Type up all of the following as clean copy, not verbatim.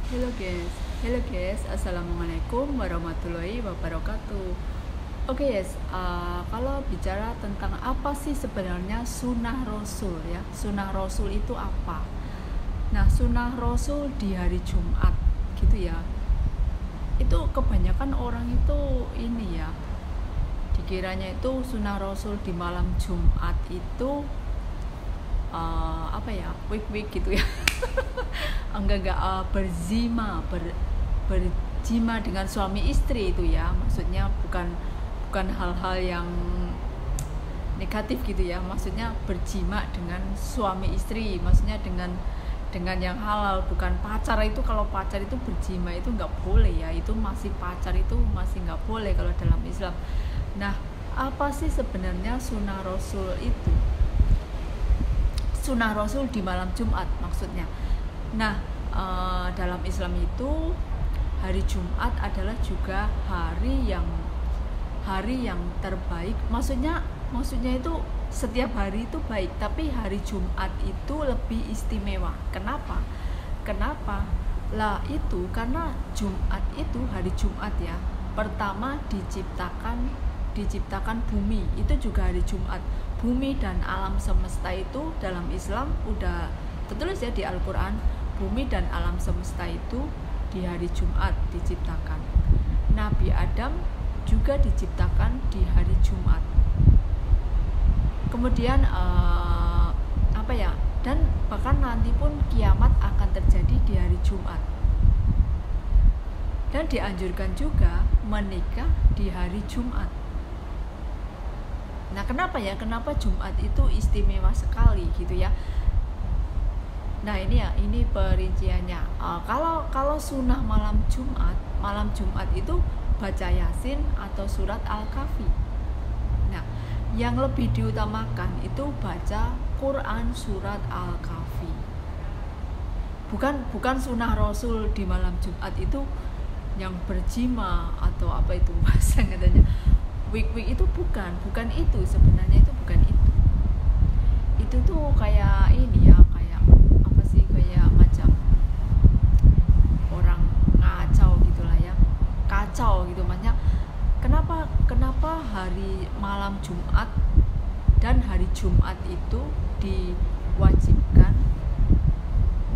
Hello guys, assalamualaikum warahmatullahi wabarakatuh. Oke guys, kalau bicara tentang apa sih sebenarnya sunnah Rasul ya, sunnah Rasul itu apa? Nah, sunnah Rasul di hari Jumat gitu ya. Itu kebanyakan orang itu ini ya, dikiranya itu sunnah Rasul di malam Jumat itu apa ya, week gitu ya. enggak berjima dengan suami istri itu ya, maksudnya bukan hal-hal yang negatif gitu ya, maksudnya berjima dengan suami istri, maksudnya dengan yang halal, bukan pacar. Itu kalau pacar itu berjima itu nggak boleh ya, itu masih pacar, itu masih nggak boleh kalau dalam Islam. Nah, apa sih sebenarnya sunnah Rasul itu? Sunnah Rasul di malam Jumat maksudnya. Nah, dalam Islam itu hari Jumat adalah juga hari yang terbaik. Maksudnya itu setiap hari itu baik, tapi hari Jumat itu lebih istimewa. Kenapa? Lah itu karena Jumat itu, hari Jumat ya, pertama diciptakan bumi, itu juga hari Jumat. Bumi dan alam semesta itu dalam Islam udah tertulis ya di Al-Quran, bumi dan alam semesta itu di hari Jumat diciptakan. Nabi Adam juga diciptakan di hari Jumat. Kemudian dan bahkan nanti pun kiamat akan terjadi di hari Jumat. Dan dianjurkan juga menikah di hari Jumat. Nah, kenapa Jumat itu istimewa sekali gitu ya? Nah, ini perinciannya. Kalau sunnah malam Jumat itu baca Yasin atau surat Al-Kahfi. Nah, yang lebih diutamakan itu baca Quran surat Al-Kahfi. Bukan sunnah Rasul di malam Jumat itu yang berjima atau apa itu bahasa katanya. Week itu bukan itu sebenarnya, itu bukan itu. Itu tuh kayak ini ya, kayak apa sih, kayak macam orang ngacau gitulah ya, kacau gitu makanya. Kenapa hari malam Jumat dan hari Jumat itu diwajibkan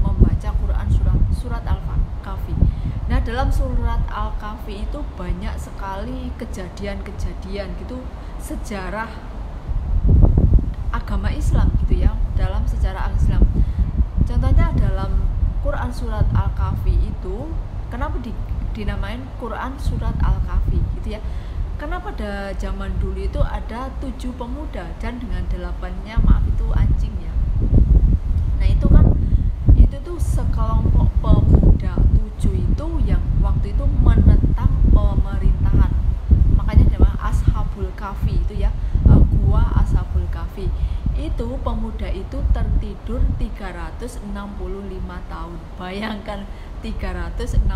membaca Quran surat Al-Kahfi. Nah, dalam surat Al-Kahfi itu banyak sekali kejadian-kejadian gitu, sejarah agama Islam gitu ya, dalam sejarah Islam. Contohnya dalam Quran surat Al-Kahfi itu, kenapa dinamain Quran surat Al-Kahfi gitu ya? Karena pada zaman dulu itu ada 7 pemuda dan dengan 8-nya itu anjingnya. Nah, itu tuh sekelompok pemuda 7 itu yang waktu itu menentang pemerintahan. Makanya nama Ashabul Kahfi itu ya, gua Ashabul Kahfi. Itu pemuda itu tertidur 365 tahun. Bayangkan 365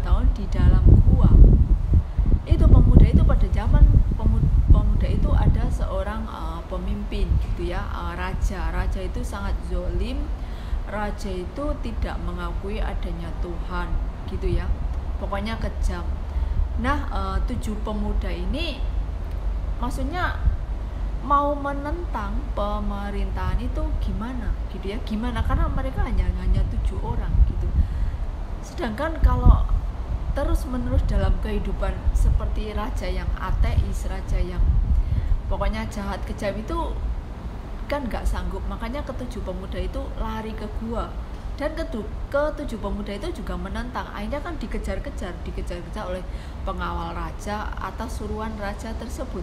tahun di dalam gua. Itu pemuda itu pada zaman pemuda itu ada seorang pemimpin gitu ya, raja itu sangat zolim. Raja itu tidak mengakui adanya Tuhan gitu ya, pokoknya kejam. Nah, 7 pemuda ini maksudnya mau menentang pemerintahan itu gimana gitu ya, karena mereka hanya 7 orang gitu. Sedangkan kalau terus menerus dalam kehidupan seperti raja yang ateis, raja yang pokoknya jahat kejam itu kan nggak sanggup. Makanya ke-7 pemuda itu lari ke gua, dan ke-7 pemuda itu juga menentang. Akhirnya kan dikejar-kejar oleh pengawal raja atas suruhan raja tersebut.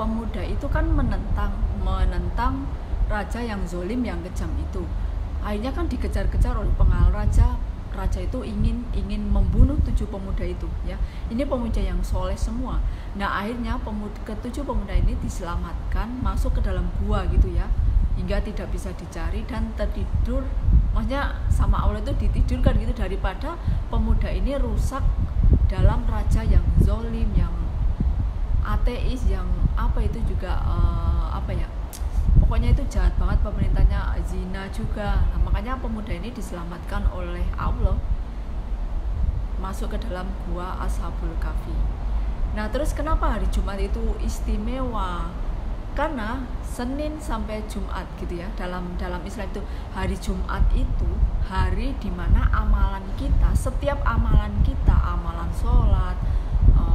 Pemuda itu kan menentang raja yang zolim, yang kejam itu. Akhirnya kan dikejar-kejar oleh pengawal raja. Raja itu ingin membunuh 7 pemuda itu ya. Ini pemuda yang soleh semua. Nah, akhirnya ke-7 pemuda ini diselamatkan, masuk ke dalam gua gitu ya. hingga tidak bisa dicari dan tertidur, maksudnya sama Allah itu ditidurkan gitu, daripada pemuda ini rusak dalam raja yang zolim, yang ateis, yang apa itu juga apa ya, pokoknya itu jahat banget pemerintahnya, zina juga. Nah, makanya pemuda ini diselamatkan oleh Allah masuk ke dalam gua Ashabul Kahfi. Nah, terus kenapa hari Jumat itu istimewa? Karena Senin sampai Jumat gitu ya, dalam Islam itu hari Jumat itu hari dimana amalan kita, setiap amalan kita, amalan sholat,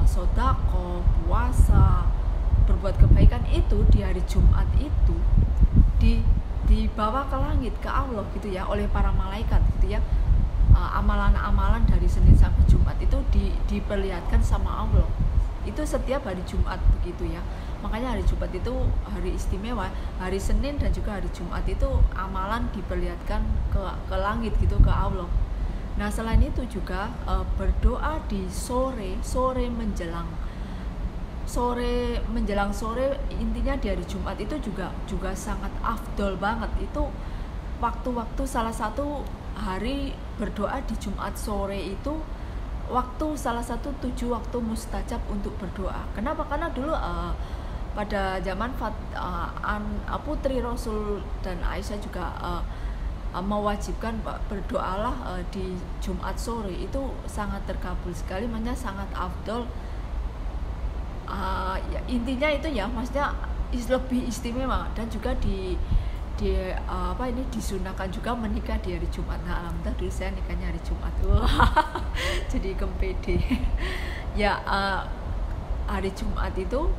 sodako, puasa, berbuat kebaikan itu di hari Jumat itu dibawa ke langit, ke Allah gitu ya, oleh para malaikat gitu ya. Amalan-amalan dari Senin sampai Jumat itu diperlihatkan sama Allah. Itu setiap hari Jumat begitu ya. Makanya hari Jumat itu hari istimewa. Hari Senin dan juga hari Jumat itu amalan diperlihatkan ke langit gitu, ke Allah. Nah, selain itu juga berdoa di sore menjelang sore, intinya di hari Jumat itu juga sangat afdol banget. Itu waktu-waktu salah satu hari berdoa di Jumat sore itu waktu salah satu 7 waktu mustajab untuk berdoa. Kenapa? Karena dulu pada zaman putri Rasul dan Aisyah juga mewajibkan berdoalah di Jumat sore, itu sangat terkabul sekali, makanya sangat afdol. Ya, intinya itu ya, maksudnya lebih istimewa. Dan juga disunahkan juga menikah di hari Jumat. Nah, alhamdulillah dulu saya nikahnya hari Jumat. Jadi kempede. Ya, hari Jumat itu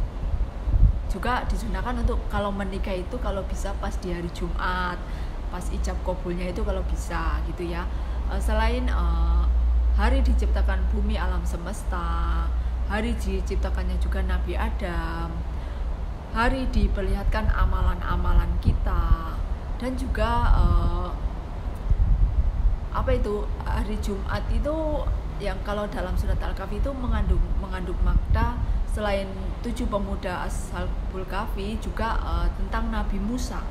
juga disunahkan untuk kalau menikah itu kalau bisa pas di hari Jumat, pas ijab kabulnya itu kalau bisa gitu ya. Selain hari diciptakan bumi alam semesta, hari diciptakannya juga Nabi Adam, hari diperlihatkan amalan-amalan kita, dan juga hari Jumat itu yang kalau dalam surat Al-Kahfi itu mengandung makna. Selain 7 pemuda Ashabul Kahfi juga tentang Nabi Musa,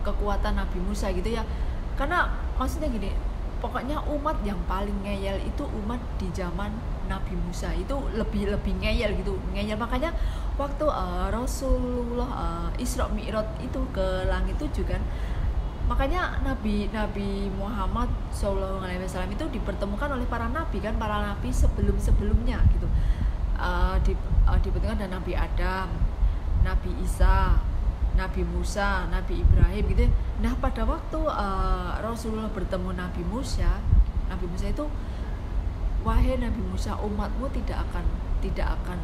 kekuatan Nabi Musa gitu ya. Karena maksudnya gini, pokoknya umat yang paling ngeyel itu umat di zaman Nabi Musa, itu lebih ngeyel gitu, makanya waktu Rasulullah Isra Mi'raj itu ke langit 7 kan, makanya Nabi Muhammad SAW itu dipertemukan oleh para nabi sebelumnya gitu. Dipertemukan dengan Nabi Adam, Nabi Isa, Nabi Musa, Nabi Ibrahim gitu. Nah, pada waktu Rasulullah bertemu Nabi Musa itu, wahai Nabi Musa, umatmu tidak akan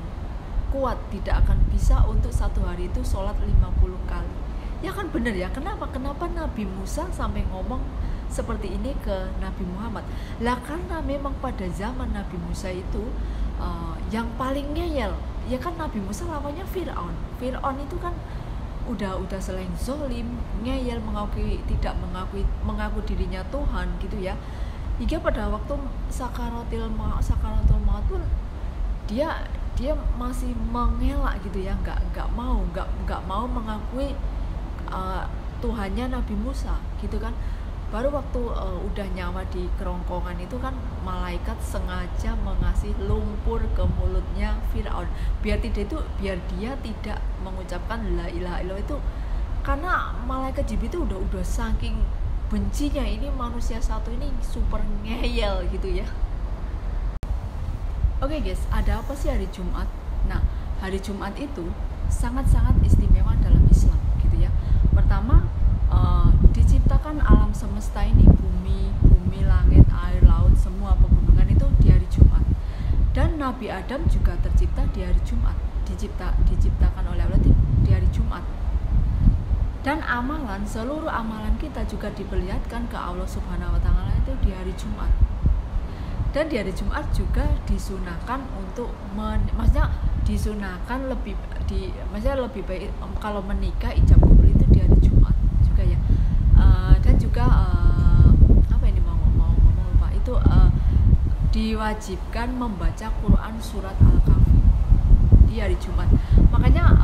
kuat, tidak akan bisa untuk satu hari itu sholat 50 kali. Ya kan benar ya, kenapa Nabi Musa sampai ngomong seperti ini ke Nabi Muhammad? Lah karena memang pada zaman Nabi Musa itu yang paling ngeyel ya kan Nabi Musa lawannya Fir'aun itu kan udah selain zolim, ngeyel, tidak mengaku dirinya Tuhan gitu ya. Hingga pada waktu sakaratul maut pun dia masih mengelak gitu ya, nggak mau mengakui Tuhannya Nabi Musa gitu kan. Baru waktu udah nyawa di kerongkongan itu kan malaikat sengaja mengasih lumpur ke mulutnya Fir'aun biar dia tidak mengucapkan la ilaha illallah itu, karena malaikat Jibril itu udah saking bencinya ini manusia satu ini super ngeyel gitu ya. Oke guys, ada apa sih hari Jumat? Nah, hari Jumat itu sangat-sangat istimewa dalam Islam gitu ya. Pertama, diciptakan alam semesta ini, bumi, langit, air, laut, semua pegunungan itu di hari Jumat. Dan Nabi Adam juga tercipta di hari Jumat, diciptakan oleh Allah di hari Jumat. Dan seluruh amalan kita juga diperlihatkan ke Allah Subhanahu wa Ta'ala itu di hari Jumat. Dan di hari Jumat juga disunahkan untuk maksudnya lebih baik kalau menikah ijab kabul itu di hari Jumat juga ya. Dan juga diwajibkan membaca Quran surat Al-Kahfi di hari Jumat. Makanya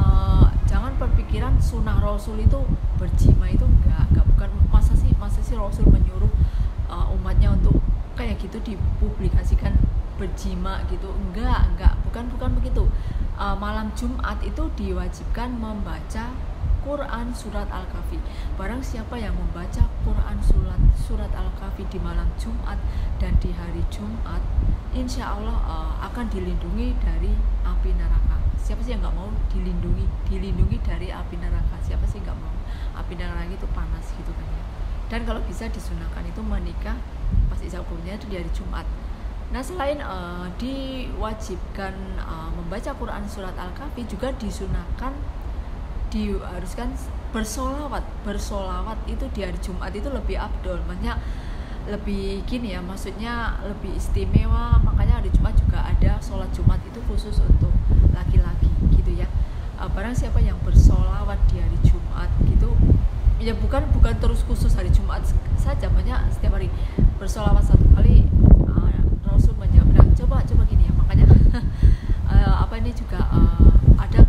jangan berpikiran sunnah Rasul itu berjima itu enggak, bukan. Masa sih Rasul menyuruh umatnya untuk kayak gitu dipublikasikan berjima gitu, enggak, bukan begitu. Malam Jumat itu diwajibkan membaca Quran surat Al-Kahfi. Barang siapa yang membaca Quran surat Al-Kahfi di malam Jumat dan di hari Jumat, insya Allah akan dilindungi dari api neraka. Siapa sih yang nggak mau dilindungi dari api neraka? Siapa sih nggak mau? Api neraka itu panas gitu kan ya. Dan kalau bisa disunahkan itu menikah pas isya kuburnya itu di hari Jumat. Nah, selain diwajibkan membaca Quran surat Al-Kahfi, juga diharuskan bersolawat itu di hari Jumat itu lebih afdol, maksudnya lebih gini ya, maksudnya lebih istimewa. Makanya hari Jumat juga ada sholat Jumat itu khusus untuk laki-laki gitu ya. Barang siapa yang bersolawat di hari Jumat gitu ya, bukan terus khusus hari Jumat saja, maksudnya setiap hari bersolawat 1 kali. Rasul menjawab, coba gini ya, makanya ini juga ada